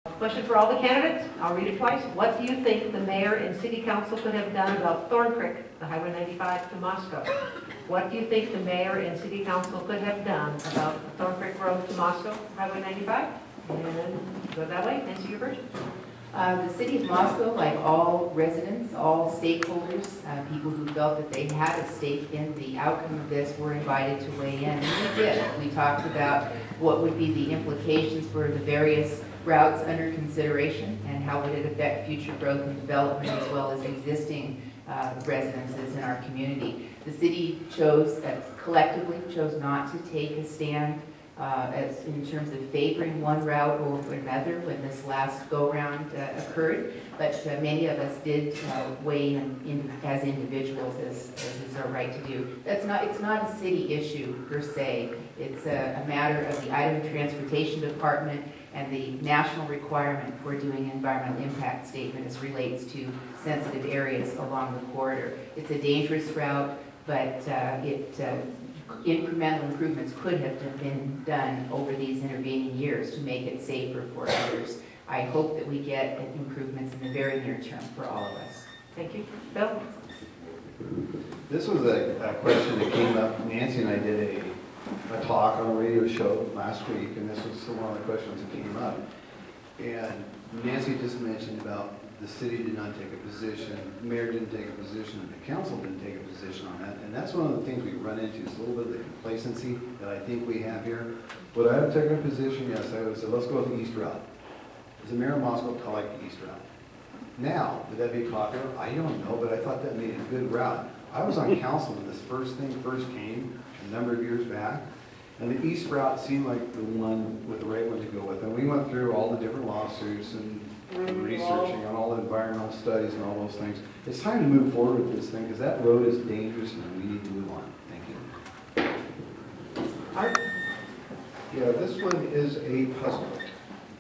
Question for all the candidates. I'll read it twice. What do you think the mayor and city council could have done about Thorn Creek, the Highway 95 to Moscow? What do you think the mayor and city council could have done about Thorn Creek Road to Moscow, Highway 95? And go that way. Answer your version. The city of Moscow, like all residents, all stakeholders, people who felt that they had a stake in the outcome of this, were invited to weigh in. And we did. We talked about what would be the implications for the various routes under consideration and how would it affect future growth and development as well as existing residences in our community. The city collectively chose not to take a stand as in terms of favoring one route over another when this last go-round occurred, but many of us did weigh in as individuals, as is our right to do. It's not a city issue per se. It's a matter of the Idaho Transportation Department and the national requirement for doing environmental impact statement as relates to sensitive areas along the corridor. It's a dangerous route, but incremental improvements could have been done over these intervening years to make it safer for others. I hope that we get improvements in the very near term for all of us. Thank you. Bill? This was a question that came up. Nancy and I did a talk on a radio show last week, and this was one of the questions that came up. And Nancy just mentioned about the city did not take a position, the mayor didn't take a position, and the council didn't take a position on that. And that's one of the things we run into, is a little bit of the complacency that I think we have here. Would I have taken a position? Yes, I would have said, let's go with the east route. As a mayor of Moscow, I like the east route. Now, would that be popular? I don't know, but I thought that made a good route. I was on council when this first came a number of years back, and the east route seemed like the right one to go with. And we went through all the different lawsuits and researching on all the environmental studies and all those things. It's time to move forward with this thing because that road is dangerous and we need to move on. Thank you. Art? Yeah, this one is a puzzle.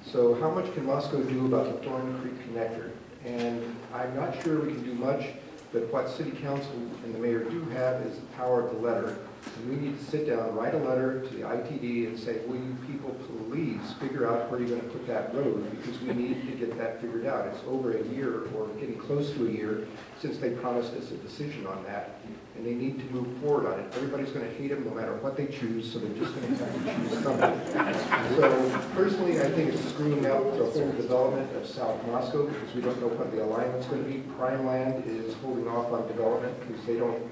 So how much can Moscow do about the Thorn Creek connector? And I'm not sure we can do much, but what City Council and the Mayor do have is the power of the letter. And we need to sit down, write a letter to the ITD and say, will you people please figure out where you're going to put that road, because we need to get that figured out. It's over a year, or getting close to a year, since they promised us a decision on that. And they need to move forward on it. Everybody's going to hate them no matter what they choose, so they're just going to have to choose something. So personally, I think it's screwing up the whole development of South Moscow, because we don't know what the alignment's going to be. Prime Land is holding off on development because they don't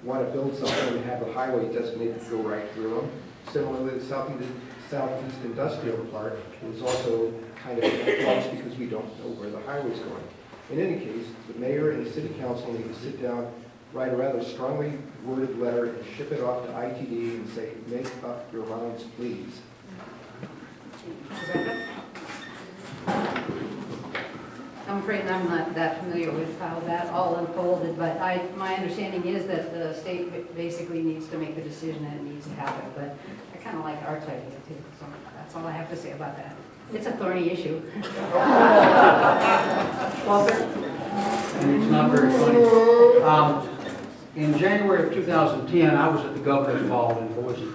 want to build something and have the highway designated to go right through them. Similarly, the Southeast Industrial Park is also kind of lost because we don't know where the highway's going. In any case, the mayor and the city council need to sit down, write a rather strongly worded letter, and ship it off to ITD and say, make up your minds, please. I'm afraid I'm not that familiar with how that all unfolded, but my understanding is that the state basically needs to make the decision and it needs to happen. But I kind of like our idea too, so that's all I have to say about that. It's a thorny issue. Walter? And it's not very funny. In January of 2010, I was at the governor's ball in Boise,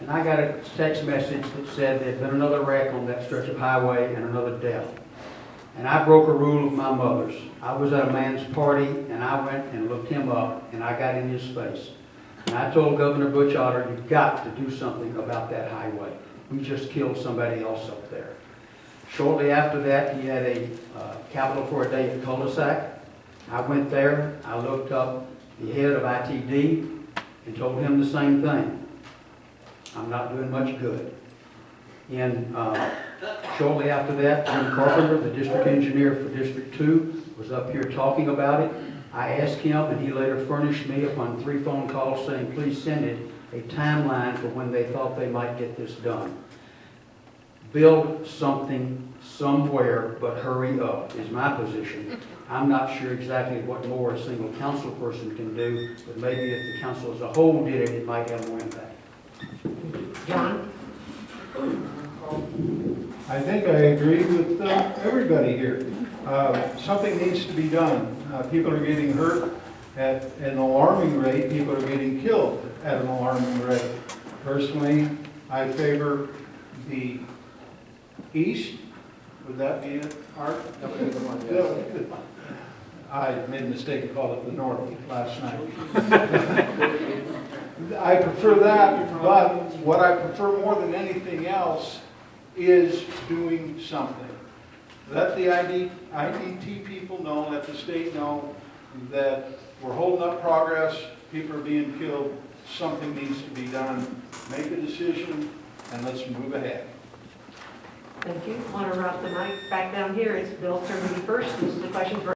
and I got a text message that said there'd been another wreck on that stretch of highway and another death. And I broke a rule of my mother's. I was at a man's party, and I went and looked him up, and I got in his face. And I told Governor Butch Otter, you've got to do something about that highway. We just killed somebody else up there. Shortly after that, he had a Capital for a Day at cul-de-sac. I went there, I looked up the head of ITD, and told him the same thing. I'm not doing much good. And shortly after that, Jim Carpenter, the district engineer for District 2, was up here talking about it. I asked him, and he later furnished me upon 3 phone calls saying, please send it a timeline for when they thought they might get this done. Build something somewhere, but hurry up, is my position. I'm not sure exactly what more a single council person can do, but maybe if the council as a whole did it, it might have more impact. John? I think I agree with everybody here. Something needs to be done. People are getting hurt at an alarming rate. People are getting killed at an alarming rate. Personally, I favor the east Would that be it, Art? That would be the one, yes. I made a mistake and called it the North last night. I prefer that, but what I prefer more than anything else is doing something. Let the IDT people know, let the state know that we're holding up progress, people are being killed, something needs to be done. Make a decision, and let's move ahead. Thank you. Want to route the mic back down here. It's Bill Turner first. This is the question for